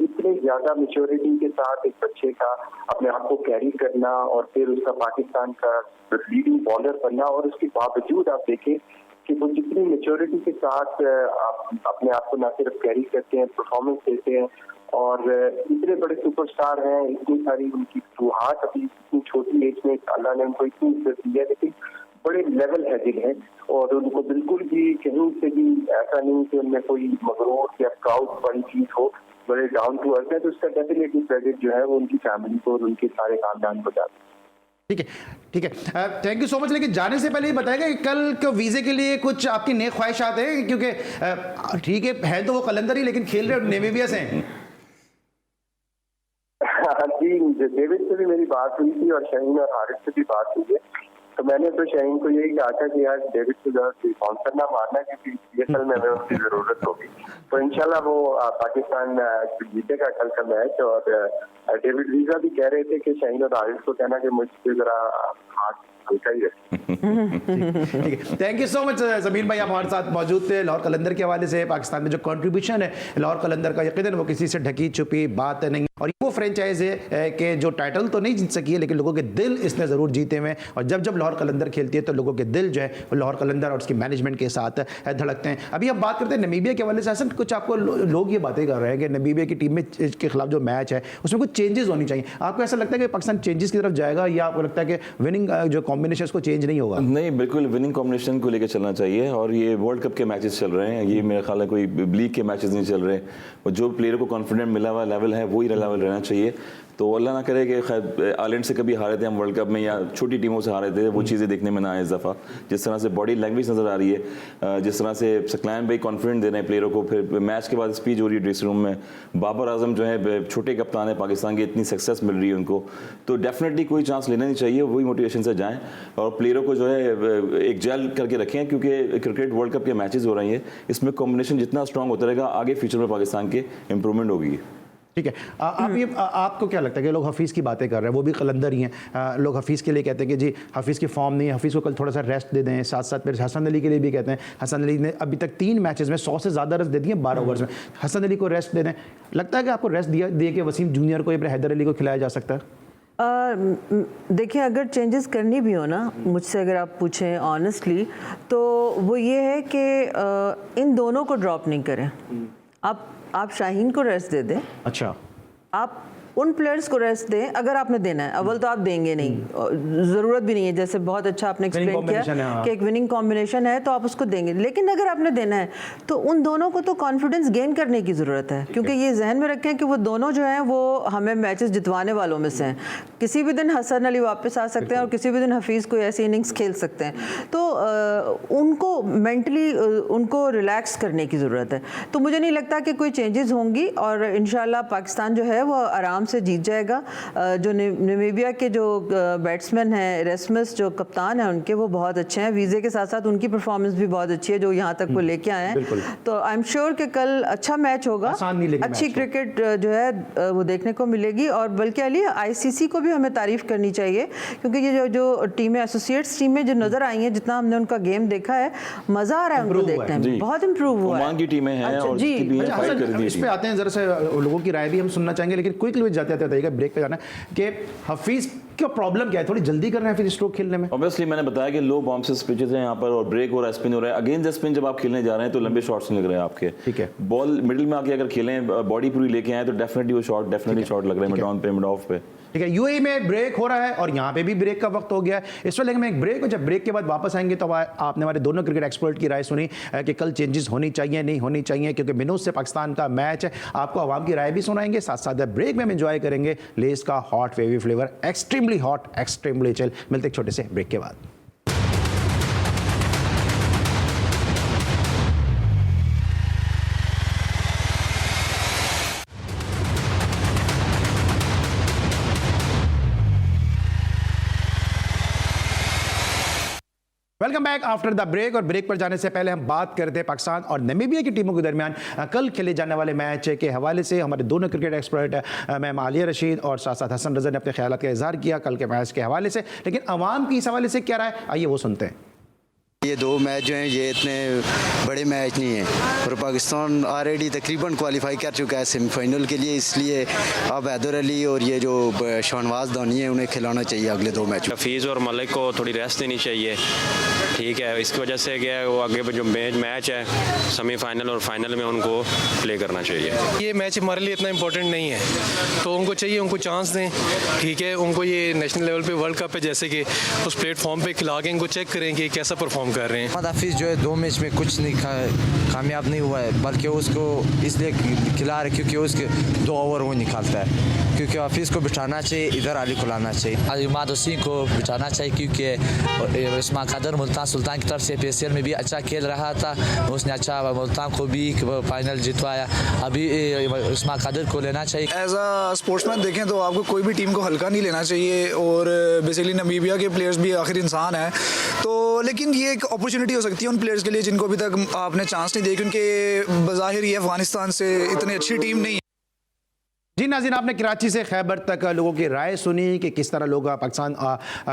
इतने ज्यादा मैच्योरिटी के साथ एक बच्चे का अपने आप को कैरी करना और फिर उसका पाकिस्तान का लीडिंग बॉलर बनना और उसके बावजूद आप देखें कि वो जितनी मैच्योरिटी के साथ आप अपने आप को न सिर्फ कैरी करते हैं, परफॉर्मेंस देते हैं और इतने बड़े सुपरस्टार हैं, इतनी सारी उनकी फुहात अभी इतनी छोटी एज में अल्लाह ने उनको इतनी इज्जत दी है, लेकिन बड़े लेवल हेडेड हैं और उनको बिल्कुल भी कहीं से भी ऐसा नहीं कि उनमें कोई मगरूर या प्राउड वाली चीज हो, बड़े डाउन टू अर्थ है। तो उसका डेफिनेटली क्रेडिट जो है वो उनकी फैमिली को और उनके सारे खानदान को जाता है। ठीक है। Thank you so much. लेकिन जाने से पहले ये बताएगा कि कल के वीजे के लिए कुछ आपकी नए ख्वाहिशात हैं, क्योंकि ठीक है तो वो कलंदर ही लेकिन खेल रहे नेमीबिया से हैं। जी डेविड से भी मेरी बात हुई थी और शाहीन और हारिस से भी बात हुई है, तो मैंने तो शाहीन को यही कहा था कि यार डेविड को जरा स्पॉन्सर ना मारना क्योंकि PSL में हमें उसकी जरूरत होगी। तो इंशाल्लाह वो पाकिस्तान जीतेगा कल का मैच। और डेविड वीजा भी कह रहे थे कि शाहीन और हारिस को कहना कि मुझसे जरा हाथ हल्का ही रखें। ठीक है, थैंक यू सो मच जमीन भाई, आप हमारे साथ मौजूद थे। लाहौर कलंदर के हवाले से पाकिस्तान में जो कंट्रीब्यूशन है लाहौर कलंदर का, यकीनन वो किसी से ढकी छुपी बात नहीं, और वो फ्रेंचाइज है कि जो टाइटल तो नहीं जीत सकी है लेकिन लोगों के दिल इसने ज़रूर जीते हुए, और जब जब लाहौर कलंदर खेलती है तो लोगों के दिल जो है वो लाहौर कलंदर और उसकी मैनेजमेंट के साथ धड़कते हैं। अभी हम बात करते हैं नमीबिया के हवाले से। हसन, कुछ आपको लोग ये बातें कर रहे हैं कि नमीबिया की टीम में के खिलाफ जो मैच है उसमें कुछ चेंजेस होनी चाहिए। आपको ऐसा लगता है कि पाकिस्तान चेंजेस की तरफ जाएगा, या आपको लगता है कि विनिंग जो कॉम्बिनेशन उसको चेंज नहीं होगा? नहीं, बिल्कुल विनिंग कॉम्बिनेशन को लेकर चलना चाहिए, और ये वर्ल्ड कप के मैचेस चल रहे हैं, ये मेरा ख्याल है कोई लीग के मैचेस नहीं चल रहे। और जो प्लेयर को कॉन्फिडेंट मिला हुआ लेवल है वही लेवल रहना चाहिए। तो अल्लाह ना करे कि खैर आयरलैंड से कभी हारे थे हम वर्ल्ड कप में, या छोटी टीमों से हारे थे, वो चीज़ें देखने में ना आए इस दफ़ा। जिस तरह से बॉडी लैंग्वेज नज़र आ रही है, जिस तरह से सकलैन भाई कॉन्फिडेंट दे रहे हैं प्लेयरों को, फिर मैच के बाद स्पीच हो रही है ड्रेसिंग रूम में, बाबर आजम जो है छोटे कप्तान है पाकिस्तान की, इतनी सक्सेस मिल रही है उनको, तो डेफिनेटली कोई चांस लेना नहीं चाहिए, वही मोटिवेशन से जाएँ और प्लेयरों को जो है एक जेल करके रखें, क्योंकि क्रिकेट वर्ल्ड कप के मैचेस हो रही हैं, इसमें कॉम्बिनेशन जितना स्ट्रॉन्ग होता रहेगा आगे फ्यूचर में पाकिस्तान के इंप्रूवमेंट होगी। ठीक है, आपको क्या लगता है कि लोग हफीज़ की बातें कर रहे हैं, वो भी कलंदर ही हैं, लोग हफीज़ के लिए कहते हैं कि जी हफीज़ की फॉर्म नहीं है, हफीज़ को कल थोड़ा सा रेस्ट दे दें। साथ साथ फिर हसन अली के लिए भी कहते हैं, हसन अली ने अभी तक 3 मैचेस में 100 से ज़्यादा रन दे दिए 12 ओवर्स में, हसन अली को रेस्ट दे दें। लगता है कि आपको रेस्ट दे के वसीम जूनियर को या फिर हैदर अली को खिलाया जा सकता है? देखिए, अगर चेंजेस करनी भी हो ना, मुझसे अगर आप पूछें ऑनेस्टली, तो वो ये है कि इन दोनों को ड्रॉप नहीं करें। आप शाहीन को रेस्ट दे दें। अच्छा, आप उन प्लेयर्स को रेस्ट दें अगर आपने देना है। अव्वल तो आप देंगे नहीं, ज़रूरत भी नहीं है, जैसे बहुत अच्छा आपने एक्सप्लेन किया कि एक विनिंग कॉम्बिनेशन है तो आप उसको देंगे, लेकिन अगर आपने देना है तो उन दोनों को तो कॉन्फिडेंस गेन करने की ज़रूरत है, क्योंकि ये जहन में रखें कि वो दोनों जो हैं वो हमें मैचेस जितवाने वालों में से हैं। किसी भी दिन हसन अली वापस आ सकते हैं और किसी भी दिन हफीज़ कोई ऐसी इनिंग्स खेल सकते हैं, तो उनको मेंटली उनको रिलैक्स करने की ज़रूरत है। तो मुझे नहीं लगता कि कोई चेंजेस होंगी, और इंशाल्लाह पाकिस्तान जो है वो आराम से जीत जाएगा। जो नमीबिया के जो बैट्समैन हैं, एरेस्मस जो कप्तान है उनके, वो बहुत अच्छे हैं। वीज़े के साथ साथ उनकी परफॉर्मेंस भी बहुत अच्छी है जो यहाँ तक वो लेके आए हैं। तो आई एम श्योर कि कल अच्छा मैच होगा, अच्छी क्रिकेट जो है वो देखने को मिलेगी। और बल्कि अली आईसीसी को भी हमें तारीफ करनी चाहिए, क्योंकि ये जो टीमें एसोसिएट्स टीमें जो नजर आई हैं, जितना हमने उनका गेम देखा है, मजा आ रहा है उनको देखने में, बहुत इंप्रूव हुआ है। ओमान की टीमें हैं और जी, इस पे आते हैं, जरा से लोगों की राय भी हम सुनना चाहेंगे, लेकिन क्विकली जाते जाते ब्रेक पे जाना है कि हफीज का प्रॉब्लम क्या है, थोड़ी जल्दी कर रहे हैं फिर स्ट्रोक खेलने में? ऑब्वियसली मैंने बताया कि लो बाउंसेस पिचेस हैं यहाँ पर, और ब्रेक हो रहा है, स्पिन हो रहा है। अगेंस्ट द स्पिन जब आप खेलने जा रहे हैं तो लंबे शॉट्स नहीं लग रहे हैं आपके। ठीक है, बॉल मिडिल में आके अगर खेलें, बॉडी पूरी लेके आए तो डेफिनेटली वो शॉट लग रहे हैं मिड ऑन पे, मिड ऑफ पे। ठीक है, यूएई में ब्रेक हो रहा है और यहाँ पे भी ब्रेक का वक्त हो गया है। इस वक्त लेकिन एक ब्रेक, और जब ब्रेक के बाद वापस आएंगे तो आपने हमारे दोनों क्रिकेट एक्सपर्ट की राय सुनी कि कल चेंजेस होनी चाहिए नहीं होनी चाहिए, क्योंकि मिनूज से पाकिस्तान का मैच है। आपको आवाम की राय भी सुनाएंगे, साथ साथ ब्रेक में हम एंजॉय करेंगे लेस का hot wavy flavour, extremely hot, extremely chill. मिलते एक छोटे से ब्रेक के बाद। Welcome back after the break. और ब्रेक पर जाने से पहले हम बात करते हैं पाकिस्तान और नामीबिया की टीमों के दरमियान कल खेले जाने वाले मैच के हवाले से। हमारे दोनों cricket expert ma'am Alia Rashid और साथ साथ हसन रज़ा ने अपने ख्यालात का इजहार किया कल के मैच के हवाले से, लेकिन अवाम की इस हवाले से क्या राय, आइए वो सुनते हैं। ये 2 मैच जो हैं ये इतने बड़े मैच नहीं हैं, और पाकिस्तान ऑलरेडी तकरीबन क्वालिफाई कर चुका है सेमीफाइनल के लिए, इसलिए अब हैदर अली और ये जो शाहनवाज दानी है उन्हें खिलाना चाहिए अगले 2 मैच। हफीज़ और मलिक को थोड़ी रेस्ट देनी चाहिए, ठीक है। इसकी वजह से क्या है, वो आगे जो मैच है सेमीफाइनल और फाइनल में उनको प्ले करना चाहिए। ये मैच हमारे लिए इतना इम्पोर्टेंट नहीं है, तो उनको चाहिए, उनको चांस दें, ठीक है। उनको ये नेशनल लेवल पे वर्ल्ड कप है, जैसे कि उस प्लेटफॉर्म पे खिला के इनको चेक करें कि कैसा परफॉर्म कर रहे हैं। मोहम्मद हफीज़ जो है 2 मैच में कुछ नहीं कामयाब नहीं हुआ है, बल्कि उसको इसलिए खिला रहे क्योंकि उसके 2 ओवर वो निकालता है, क्योंकि हफीज़ को बिठाना चाहिए, इधर अली को लाना चाहिए, इमाद हुसैन को बिठाना चाहिए, क्योंकि उस्मान कादर मुल्तान सुल्तान की तरफ से PSL में भी अच्छा खेल रहा था, उसने अच्छा मुल्तान को भी फाइनल जितवाया। अभी उस्मान कादर को लेना चाहिए। एज अ स्पोर्ट्समैन देखें तो आपको कोई भी टीम को हल्का नहीं लेना चाहिए, और बेसिकली नामीबिया के प्लेयर्स भी आखिर इंसान हैं, तो लेकिन ये एक अपॉर्चुनिटी हो सकती है उन प्लेयर्स के लिए जिनको अभी तक आपने चांस नहीं दिया, क्योंकि बज़ाहिर ये अफगानिस्तान से इतनी अच्छी टीम नहीं है। जी नाज़रीन, आपने कराची से खैबर तक लोगों की राय सुनी कि किस तरह लोग पाकिस्तान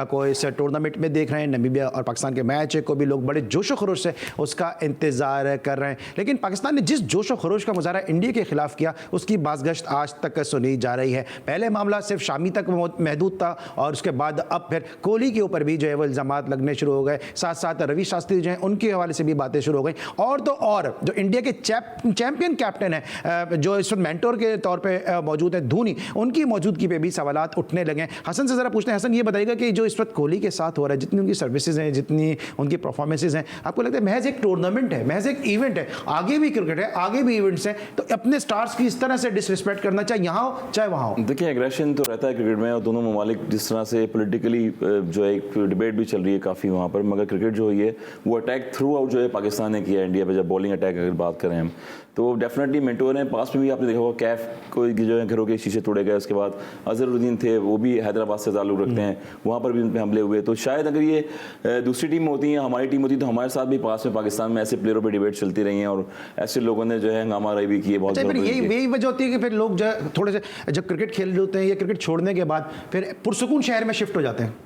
को इस टूर्नामेंट में देख रहे हैं। नमीबिया और पाकिस्तान के मैच को भी लोग बड़े जोशो खरोश से उसका इंतज़ार कर रहे हैं, लेकिन पाकिस्तान ने जिस जोशो खरोश का मुजाहरा इंडिया के खिलाफ किया उसकी बाज़गश्त आज तक सुनी जा रही है। पहले मामला सिर्फ शामी तक महदूद था और उसके बाद अब फिर कोहली के ऊपर भी जो है वो इल्ज़ामात लगने शुरू हो गए, साथ साथ रवि शास्त्री जो हैं उनके हवाले से भी बातें शुरू हो गई। और तो और जो इंडिया के चैंपियन कैप्टन है जो इस वक्त मेंटोर के तौर पे मौजूद है, धोनी, उनकी मौजूदगी पे भी सवालात उठने लगे हैं। हसन से ज़रा पूछते हैं, हसन ये बताइएगा कि जो इस वक्त कोहली के साथ हो रहा है, जितनी उनकी सर्विसेज हैं, जितनी उनकी परफॉर्मेंसेज हैं, आपको लगता है महज एक टूर्नामेंट है, महज एक इवेंट है, आगे भी क्रिकेट है, आगे भी इवेंट्स हैं, तो अपने स्टार्स की इस तरह से डिसरिस्पेक्ट करना चाहे यहाँ हो चाहे वहाँ हो? देखिए, एग्रेशन तो रहता है क्रिकेट में और दोनों ममालिक जिस तरह से पॉलिटिकली जो है एक डिबेट भी चल रही है काफ़ी वहाँ पर, मगर क्रिकेट जो है वो अटैक थ्रू आउट जो है पाकिस्तान ने किया इंडिया पे। जब बॉलिंग अटैक अगर बात करें हम, तो डेफिनेटली मेंटोर हैं। पास में भी आपने देखा होगा कैफ को जो है घरों के शीशे तोड़े गए, उसके बाद अजहरुद्दीन थे, वो भी हैदराबाद से ताल्लुक़ रखते हैं, वहाँ पर भी उन पर हमले हुए। तो शायद अगर ये दूसरी टीम होती है, हमारी टीम होती, तो हमारे साथ भी पास में पाकिस्तान में ऐसे प्लेयरों पर डिबेट चलती रही हैं और ऐसे लोगों ने जो है हंगामा रही भी की है बहुत। यही वजह होती है कि फिर लोग जो थोड़े से जब क्रिकेट खेल रहे होते हैं या क्रिकेट छोड़ने के बाद फिर पुरसुकून शहर में शिफ्ट हो जाते हैं।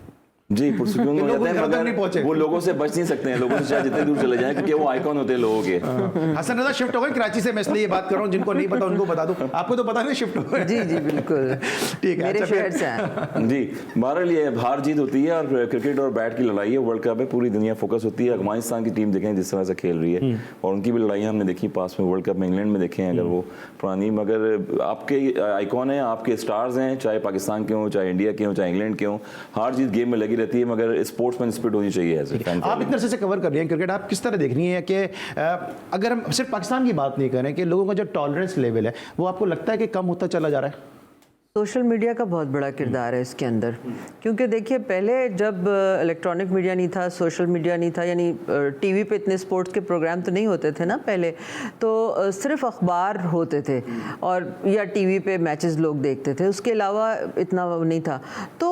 जी, पुरसुकून हो जाते हैं, मगर वो लोगों से बच नहीं सकते हैं, लोगों से चाहे जितने दूर चले जाएं, क्योंकि वो आइकॉन होते हैं लोगों के। हसन रजा शिफ्ट हो गए कराची से, मैं इसलिए ये बात कर रहा हूँ, जिनको नहीं पता उनको बता दूं, आपको तो पता नहीं शिफ्ट हो गए। जी जी बिल्कुल, ठीक है, मेरे शहर से हैं। जी, बहरहाल ये हार जीत होती है और क्रिकेट और बैट की लड़ाई है। वर्ल्ड कप है, पूरी दुनिया फोकस होती है। अफगानिस्तान की टीम देखें जिस तरह से खेल रही है, और उनकी भी लड़ाई हमने देखी पास में वर्ल्ड कप में, इंग्लैंड में देखें अगर वो पुरानी, मगर आपके आइकॉन हैं, आपके स्टार्स हैं, चाहे पाकिस्तान के हों, चाहे इंडिया के हों, चाहे इंग्लैंड के हों, हार जीत गेम में लगी रहती है, मगर स्पोर्ट्समैन स्पिरिट होनी चाहिए ऐसे। आप इतने से कवर कर रही हैं क्रिकेट, आप किस तरह देख रही हैं कि अगर हम सिर्फ पाकिस्तान की बात नहीं करें कि लोगों का जो टॉलरेंस लेवल है वो आपको लगता है कि कम होता चला जा रहा है? सोशल मीडिया का बहुत बड़ा किरदार है इसके अंदर, क्योंकि देखिए पहले जब इलेक्ट्रॉनिक मीडिया नहीं था, सोशल मीडिया नहीं था, यानी टीवी पे इतने स्पोर्ट्स के प्रोग्राम तो नहीं होते थे ना पहले, तो सिर्फ अखबार होते थे और या टीवी पे मैचेस लोग देखते थे, उसके अलावा इतना नहीं था। तो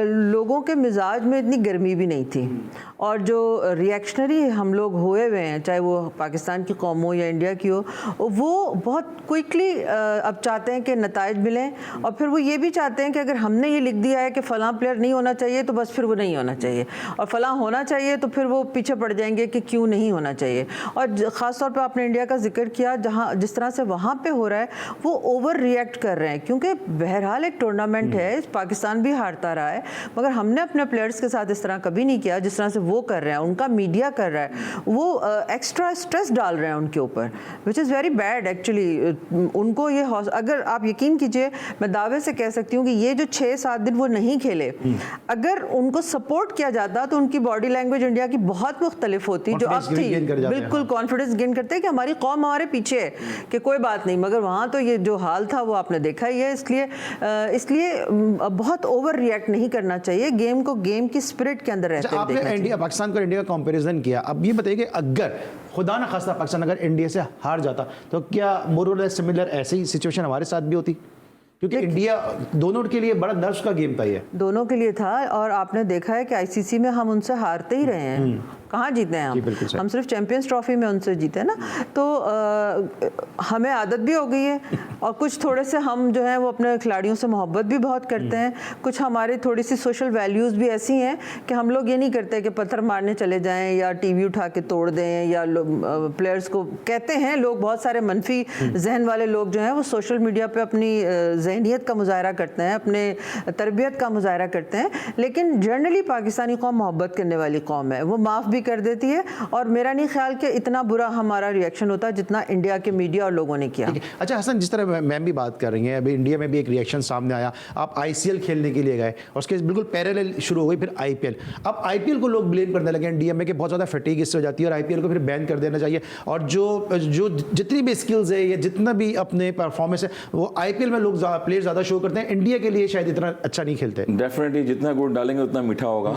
लोगों के मिजाज में इतनी गर्मी भी नहीं थी, और जो रिएक्शनरी हम लोग हुए हुए हैं, चाहे वो पाकिस्तान की कौम हो या इंडिया की हो, वो बहुत क्विकली अब चाहते हैं कि नताइज मिलें, और फिर वो ये भी चाहते हैं कि अगर हमने ये लिख दिया है कि फ़लाँ प्लेयर नहीं होना चाहिए तो बस फिर वो नहीं होना चाहिए, और फ़लाँ होना चाहिए तो फिर वो पीछे पड़ जाएंगे कि क्यों नहीं होना चाहिए। और ख़ास तौर पे आपने इंडिया का जिक्र किया, जहाँ जिस तरह से वहाँ पे हो रहा है वो ओवर रिएक्ट कर रहे हैं, क्योंकि बहरहाल एक टूर्नामेंट है, पाकिस्तान भी हारता रहा है, मगर हमने अपने प्लेयर्स के साथ इस तरह कभी नहीं किया जिस तरह से वो कर रहे हैं, उनका मीडिया कर रहा है, वो एक्स्ट्रा स्ट्रेस डाल रहे हैं उनके ऊपर, which is very bad actually. उनको ये अगर आप यकीन कीजिए, मैं दावे से कह सकती हूँ कि ये जो 6-7 दिन वो नहीं खेले, अगर उनको सपोर्ट किया जाता तो उनकी बॉडी लैंग्वेज इंडिया की बहुत मुख्तलिफ होती, जो अब थी। बिल्कुल कॉन्फिडेंस गेन करते हैं कि हमारी कौम हमारे पीछे है, कि कोई बात नहीं, मगर वहाँ तो ये जो हाल था वो आपने देखा ही है। इसलिए बहुत ओवर रिएक्ट नहीं करना चाहिए, गेम को गेम की स्पिरिट के अंदर रहते हैं। आपने इंडिया पाकिस्तान को इंडिया का कंपैरिजन किया, अब ये बताइए कि अगर खुदा न खास्ता पाकिस्तान अगर इंडिया से हार जाता तो क्या मोर और लेस सिमिलर ऐसी ही सिचुएशन हमारे साथ भी होती? क्योंकि इंडिया दोनों के लिए बड़ा नर्व्स का गेम था, ये दोनों के लिए था, और आपने देखा है कि आईसीसी में हम उनसे हारते ही रहे हैं, कहाँ जीते हैं हम सिर्फ चैंपियंस ट्रॉफी में उनसे जीते हैं ना। तो हमें आदत भी हो गई है, और कुछ थोड़े से हम जो है वो अपने खिलाड़ियों से मोहब्बत भी बहुत करते हैं, कुछ हमारी थोड़ी सी सोशल वैल्यूज़ भी ऐसी हैं कि हम लोग ये नहीं करते कि पत्थर मारने चले जाएं या टीवी उठा के तोड़ दें, या प्लेयर्स को कहते हैं लोग, बहुत सारे मनफी जहन वाले लोग जो हैं वो सोशल मीडिया पर अपनी जहनियत का मुजाहरा करते हैं, अपने तरबियत का मुजाहरा करते हैं, लेकिन जनरली पाकिस्तानी कौम मोहब्बत करने वाली कौम है, वो माफ़ भी कर देती है, और मेरा नहीं ख्याल कि इतना बुरा हमारा रिएक्शन होता जितना इंडिया के मीडिया और लोगों ने किया। अच्छा हसन, जिस तरह मैम भी बात कर रही हैं, अभी इंडिया में भी एक रिएक्शन सामने आया, आप आईसीएल खेलने के लिए गए और उसके बिल्कुल पैरेलल शुरू हो गई फिर आईपीएल। अब आईपीएल को लोग ब्लेम करने लगे इंडिया में कि बहुत ज़्यादा फटीग इससे हो जाती है और आईपीएल को फिर बैन कर देना चाहिए, और जो जितनी भी स्किल्स है या जितना भी अपने परफॉर्मेंस है वो आईपीएल में लोग प्लेयर ज़्यादा शो करते हैं, इंडिया के लिए शायद इतना अच्छा नहीं खेलते। डेफिनेटली जितना गुड़ डालेंगे उतना मीठा होगा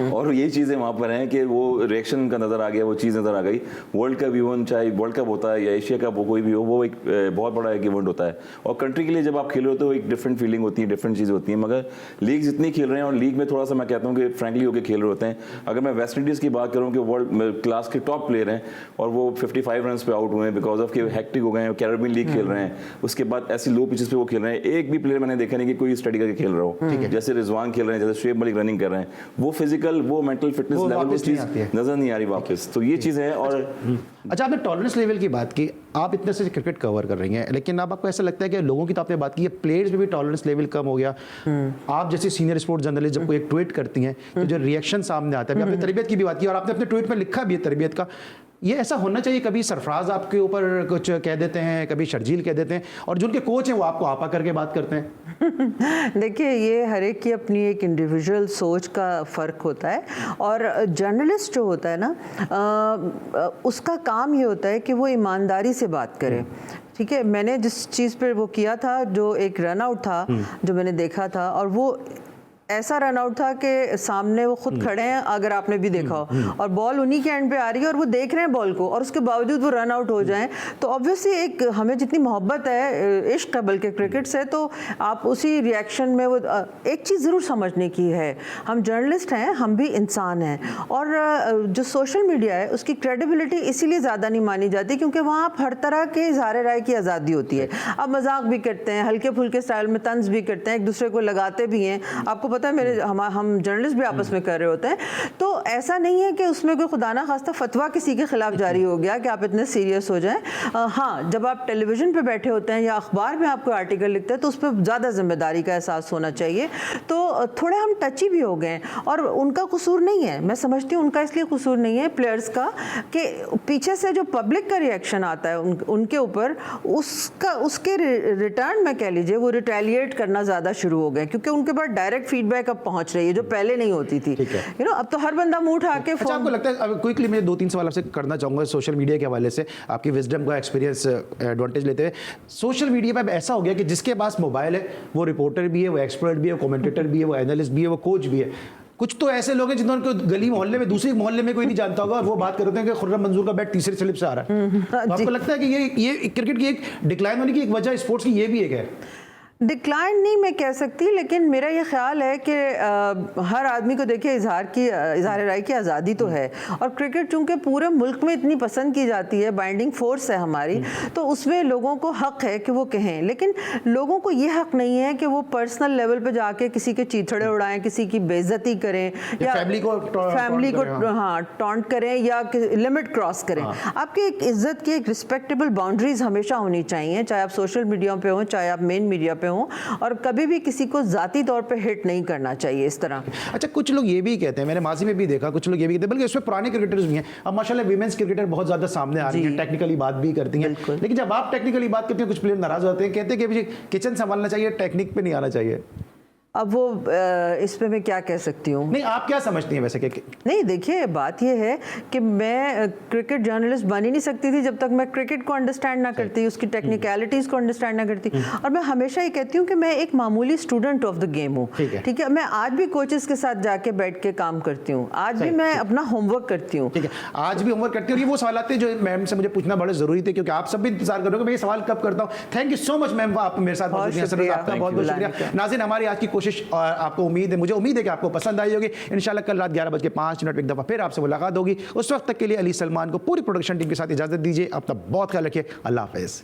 और यही चीज़ें वहाँ पर हैं कि वो रिएक्शन उनका नज़र आ गया, वो चीज़ नज़र आ गई। वर्ल्ड कप इवन चाहे वर्ल्ड कप होता है या एशिया कप हो, कोई भी हो, वो एक बहुत बड़ा एक इवेंट होता है और कंट्री के लिए जब आप खेल रहे हो तो एक डिफरेंट फीलिंग होती है, डिफरेंट चीज़ होती है। मगर लीग जितनी खेल रहे हैं और लीग में थोड़ा सा मैं कहता हूँ कि फ्रैंकली होकर खेल रहे होते हैं। अगर मैं वेस्ट इंडीज़ की बात करूँ कि वर्ल्ड क्लास के टॉप प्लेयर हैं और वो 55 रन पे आउट हुए हैं बिकॉज ऑफ के हेक्टिक हो गए हैं, कैरेबियन लीग खेल रहे हैं, उसके बाद ऐसी लो पिचेस पे वो खेल रहे हैं। एक भी प्लेयर मैंने देखा नहीं कि कोई स्टडी करके खेल रहा हो, जैसे रिजवान खेल रहे हैं, जैसे शुएब मलिक रनिंग कर रहे हैं, वो फिजिकल, वो मेंटल फिटनेस लेवल, वो चीज़ नजर नहीं आ रही वापस। तो ये चीज़ है। और अच्छा, आपने टॉलरेंस लेवल की बात की, आप इतने से क्रिकेट कवर कर रही हैं, लेकिन अब आपको ऐसा लगता है कि लोगों की तो आपने बात की है, प्लेयर्स में भी टॉलरेंस लेवल कम हो गया। आप जैसे सीनियर स्पोर्ट्स जर्नलिस्ट जब कोई एक ट्वीट करती हैं तो जो रिएक्शन सामने आता है, आपने तरबियत की भी बात की और आपने अपने ट्वीट में लिखा भी है तरबियत का, ये ऐसा होना चाहिए। कभी सरफराज आपके ऊपर कुछ कह देते हैं, कभी शर्जील कह देते हैं और जो उनके कोच हैं वो आपको आपा करके बात करते हैं। देखिए, ये हर एक की अपनी एक इंडिविजुअल सोच का फ़र्क होता है और जर्नलिस्ट जो होता है ना, उसका काम ये होता है कि वो ईमानदारी से बात करे। ठीक है, मैंने जिस चीज़ पर वो किया था, जो एक रन आउट था जो मैंने देखा था, और वो ऐसा रन आउट था कि सामने वो खुद खड़े हैं, अगर आपने भी देखा हो, और बॉल उन्हीं के एंड पे आ रही है और वो देख रहे हैं बॉल को, और उसके बावजूद वो रन आउट हो जाएं, तो ऑब्वियसली एक हमें जितनी मोहब्बत है, इश्क है बल्कि क्रिकेट से, तो आप उसी रिएक्शन में वो एक चीज़ ज़रूर समझने की है, हम जर्नलिस्ट हैं, हम भी इंसान हैं, और जो सोशल मीडिया है उसकी क्रेडिबिलिटी इसीलिए ज़्यादा नहीं मानी जाती क्योंकि वहाँ आप हर तरह के इज़हार राय की आज़ादी होती है। आप मजाक भी करते हैं, हल्के फुल्के स्टाइल में तंज भी करते हैं, एक दूसरे को लगाते भी हैं, आपको पता है मेरे हम जर्नलिस्ट भी आपस में कर रहे होते हैं। तो ऐसा नहीं है कि उसमें कोई खुदा ना खास्ता फतवा किसी के खिलाफ जारी हो गया कि आप इतने सीरियस हो जाएं। हाँ, जब आप टेलीविजन पे बैठे होते हैं या अखबार में आप कोई आर्टिकल लिखते हैं तो उस पर ज़्यादा जिम्मेदारी का एहसास होना चाहिए। तो थोड़े हम टची भी हो गए और उनका कसूर नहीं है, मैं समझती हूँ उनका इसलिए कसूर नहीं है प्लेयर्स का कि पीछे से जो पब्लिक का रिएक्शन आता है उनके ऊपर, उसके रिटर्न में कह लीजिए वो रिटेलिएट करना ज़्यादा शुरू हो गए क्योंकि उनके पास डायरेक्ट फीडबैक अब पहुंच रही है जो पहले नहीं होती थी। यू नो, अब तो हर बंदा मुंह उठा के। अच्छा, आपको लगता है, अब क्विकली मैं 2-3 सवाल आपसे करना चाहूँगा सोशल मीडिया के हवाले से, आपकी विजडम का एक्सपीरियंस एडवांटेज लेते हुए। सोशल मीडिया पर ऐसा हो गया कि जिसके पास मोबाइल है वो रिपोर्टर भी है, वो एक्सपर्ट भी है, वो कमेंटेटर भी है, वो एनालिस्ट भी है, वो कोच भी है। कुछ तो ऐसे लोग हैं जिन्होंने गली मोहल्ले में, दूसरे मोहल्ले में कोई नहीं जानता होगा और वो बात करते हैं कि खुर्रम मंजूर का बैट तीसरे स्लिप से आ रहा है। तो आपको लगता है कि ये क्रिकेट की एक डिक्लाइन होने की एक वजह स्पोर्ट्स की ये भी एक है? डिक्लाइन नहीं मैं कह सकती, लेकिन मेरा ये ख्याल है कि हर आदमी को देखिए इजहार राय की आज़ादी तो है, और क्रिकेट चूंकि पूरे मुल्क में इतनी पसंद की जाती है, बाइंडिंग फोर्स है हमारी, तो उसमें लोगों को हक है कि वो कहें, लेकिन लोगों को ये हक नहीं है कि वो पर्सनल लेवल पे जाके किसी के चीथड़े उड़ाएं, किसी की बेइज्जती करें या फैमिली को हाँ टॉन्ट करें या लिमिट क्रॉस करें। आपकी एक इज्जत की एक रिस्पेक्टेबल बाउंड्रीज हमेशा होनी चाहिए, चाहे आप सोशल मीडिया पे हो, चाहे आप मेन मीडिया पे हो, और कभी भी किसी को जाती तौर पे हिट नहीं करना चाहिए इस तरह। अच्छा, कुछ लोग ये भी कहते हैं, मैंने माजी में भी देखा, कुछ लोग ये भी कहते हैं, बल्कि इसमें पुराने क्रिकेटर्स भी हैं, अब माशाल्लाह विमेंस क्रिकेटर बहुत ज्यादा सामने आ रही हैं, टेक्निकली बात भी करती हैं, लेकिन जब आप टेक्निकली बात करते हैं कुछ प्लेयर नाराज होते हैं, कहते हैं कि मुझे किचन संभालना चाहिए, टेक्निक पे नहीं आना चाहिए। अब वो इस पे मैं क्या कह सकती हूँ? नहीं, आप क्या समझती हैं वैसे? नहीं, देखिए बात ये है कि मैं क्रिकेट जर्नलिस्ट बन ही नहीं सकती थी जब तक मैं क्रिकेट को अंडरस्टैंड ना करती, उसकी टेक्निकलिटीज़ को अंडरस्टैंड ना करती, और मैं हमेशा ये कहती हूँ कि मैं एक मामूली स्टूडेंट ऑफ द गेम हूँ। ठीक है, मैं आज भी कोचेस के साथ जाके बैठ के काम करती हूँ, आज भी मैं अपना होमवर्क करती हूँ। ठीक है, आज भी होमवर्क करती हूँ। ये वो सवाल आते हैं जो मैम से मुझे पूछना बड़े जरूरी थे क्योंकि आप सब भी इंतजार करोगे मैं ये सवाल कब करता हूँ। Thank you so much ma'am, आप मेरे साथ मौजूद हैं, आपका बहुत बहुत शुक्रिया। नाज़रीन, हमारी आज की कोशिश और आपको मुझे उम्मीद है कि आपको पसंद आई होगी। इंशाल्लाह कल रात 11:05 पे एक दफ़ा फिर आपसे मुलाकात होगी। उस वक्त तक के लिए अली सलमान को पूरी प्रोडक्शन टीम के साथ इजाज़त दीजिए। अपना बहुत ख्याल रखिए। अल्लाह हाफ़िज़।